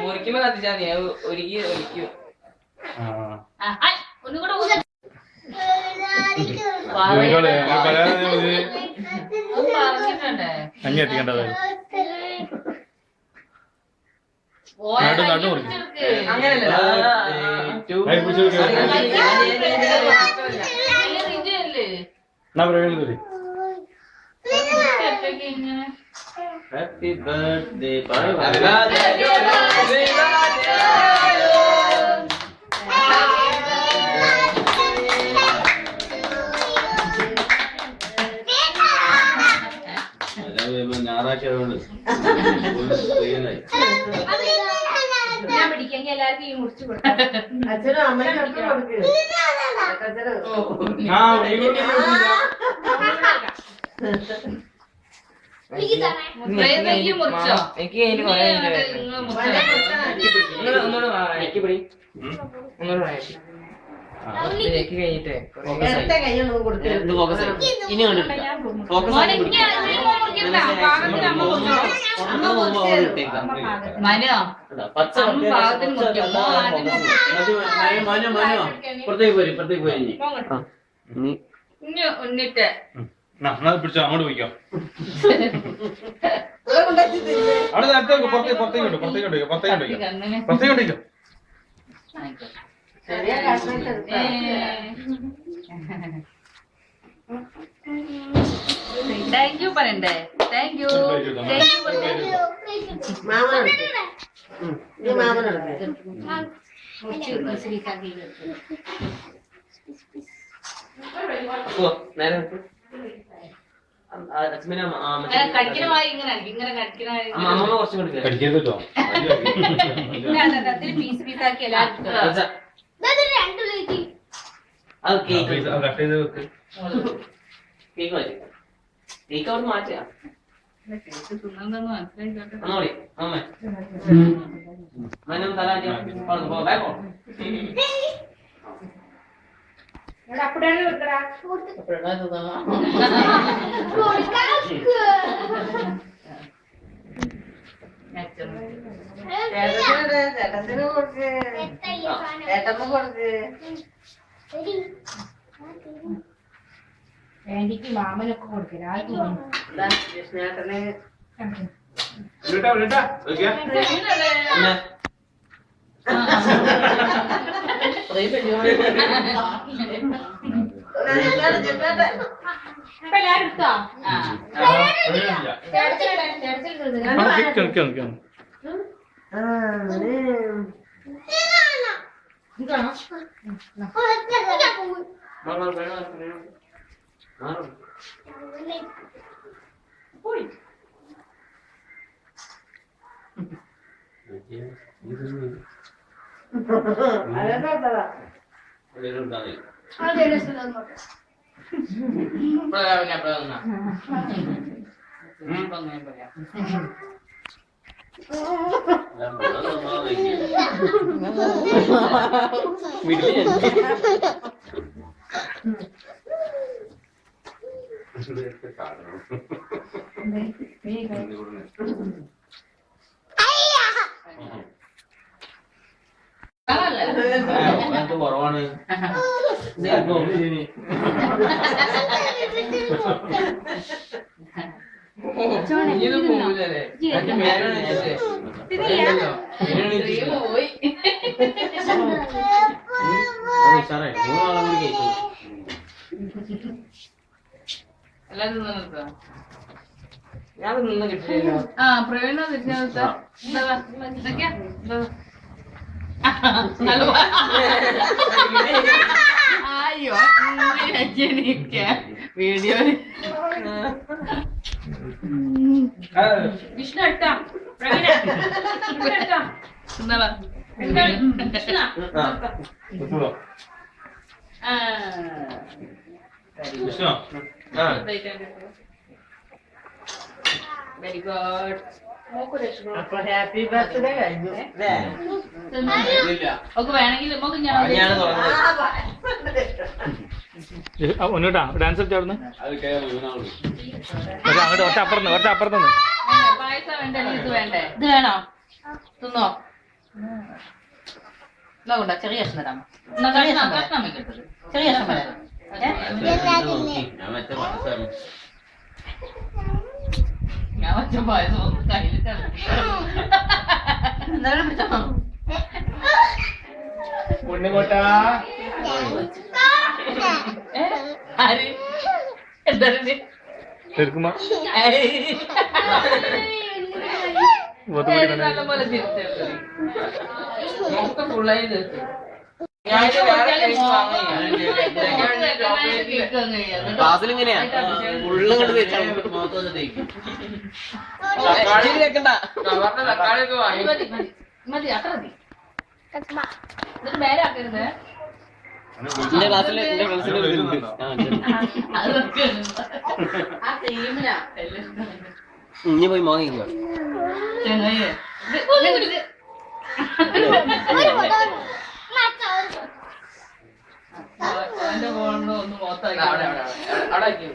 മുറിക്കുമ്പോ കത്തിച്ചാ മതി ഒരുക്കി ഒരിക്കും. അങ്ങെത്തിക്കേണ്ടത് Happy birthday, ഞായറാഴ്ച ഞാൻ പിടിക്കെങ്കിൽ എല്ലാവർക്കും ഈ മുറിച്ചു കൊടുക്കാം. അച്ഛനും അമ്മയും കൊടുക്കുക. പിടിച്ചോ അങ്ങോട്ട് പോയിക്കോ. അവിടെ നേരത്തെ പുറത്തേക്ക് താങ്ക് യു പറയണ്ടേ? Thank you. കടിക്കണമായി ഇങ്ങനെ കടിക്കണമായി പീസ് പീസാക്കി എല്ലാവർക്കും മാറ്റിയാ വേണ്ടിക്ക് മാമനൊക്കെ കൊടുക്കല കുറവാണ്. ഞാൻ നിന്ന് കിട്ടില്ലല്ലോ. ആ പ്രവീണ അയ്യോ വീഡിയോ വിഷ്ണു എടുത്താ പ്രവീണ എടുത്താ വെരി ഗുഡ്. അപ്പൊ ഹാപ്പി ബർത്ത്ഡേ കഴിഞ്ഞു. ഒക്കെ വേണമെങ്കിൽ ഒന്നുട്ടാ ഡാൻസ് കളിച്ചാടുന്നു അങ്ങോട്ട് ഒറ്റ അപ്പുറത്ത് പായസം വേണ്ടേ ഇത് വേണ്ടേ? ഇത് വേണോ? തിന്നോ? ഇതാ ചെറിയ കഷ്ണം തരാമോ? എന്നാ കഷ്ണം കഷ്ണം വെക്കട്ടത്. ചെറിയ കഷ്ണം തരാം. ഞാൻ വെച്ച പായസം ഒന്ന് കയ്യിലിട്ടാണ്. എന്തായാലും പിടിച്ചോ. ആര് എന്താണ് നല്ലപോലെ തിരിച്ചെടുത്തത്. മൊത്തം ഫുള്ളായി തീർത്തു. ക്ലാസ്സിലിങ്ങനെയാ ഫുള്ളും കണ്ട് തക്കാളിയൊക്കെ വാങ്ങി മതി മതി മതി അത്ര മതി. എന്നിട്ട് മേലെ ആക്കരുത്. എന്റെ ക്ലാസ്സിൽ അത് ആ ക്രീമിനാ ഇനി പോയി വാങ്ങിക്കോ ചെങ്ങയ്യേ അവന്റെ ഫോണിന് ഒന്ന് മൊത്തം അവിടെ ആക്കി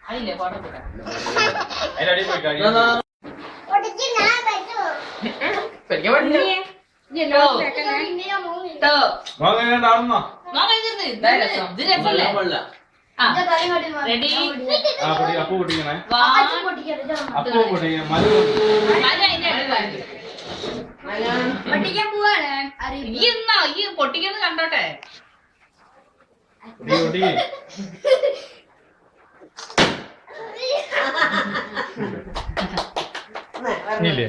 ആയില്ലേ കുഴപ്പമില്ല. റെഡി അപ്പു പൊട്ടിക്കണേ. അപ്പു പൊട്ടിക്കണേ. പൊട്ടിക്കാൻ പോവാണ്. ഈ പൊട്ടിക്കെന്ന് കണ്ടോട്ടെ. പൊട്ടിക്ക്. ഇല്ലേ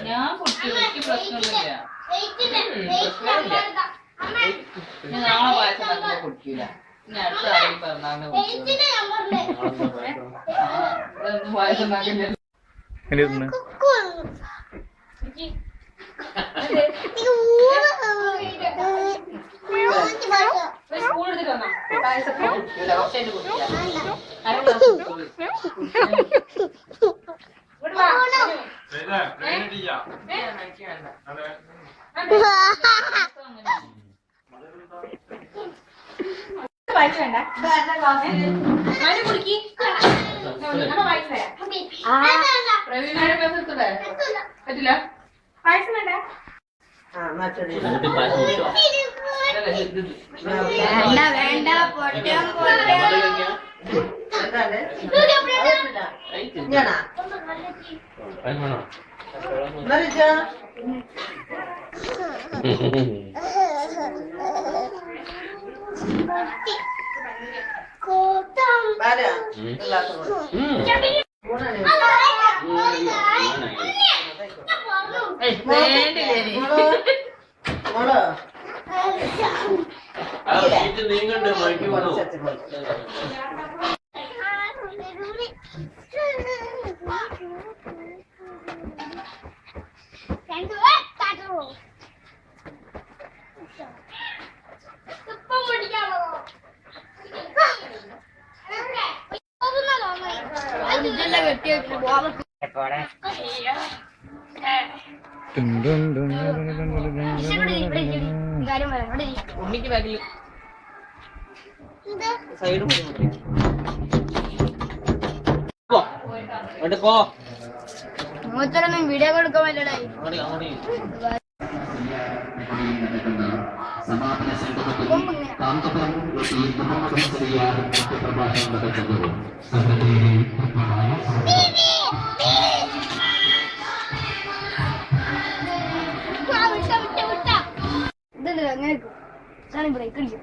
ഞാൻ കുടിക്കും. എനിക്ക് പ്രശ്നമൊന്നുമില്ല. ഞാൻ നാളെ പായസം ഉണ്ടാക്കുമ്പോ കുടിക്കൂല. ഇനി അടുത്ത ആരെയും പിറന്നാളിന് കുടിക്കൂല. പായസം ഉണ്ടാക്കില്ല. സ്കൂൾ എടുത്തിട്ട് വന്നോ? പായസം കുടിക്കൂല. കുറച്ചായിട്ട് കുടിക്കാം. അര ഗ്ലാസ് കുടിക്കുള്ളൂ. പറ്റില്ല പായസം വേണ്ട. വേണ്ട വേണ്ട പൊട്ടാൻ നീങ്ങണ്ട് മഴയ്ക്ക് വന്നു. ഉണ്ണിക്ക് ബാഗിൽ സൈഡ് പോ. മൂത്തരൊന്നും വീഡിയോ കൊടുക്കാൻ പറ്റടേ. ഇതെന്താ അങ്ങനെ ബ്രേക്ക് അടിക്കും.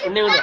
ഉണ്ണി കൊണ്ട്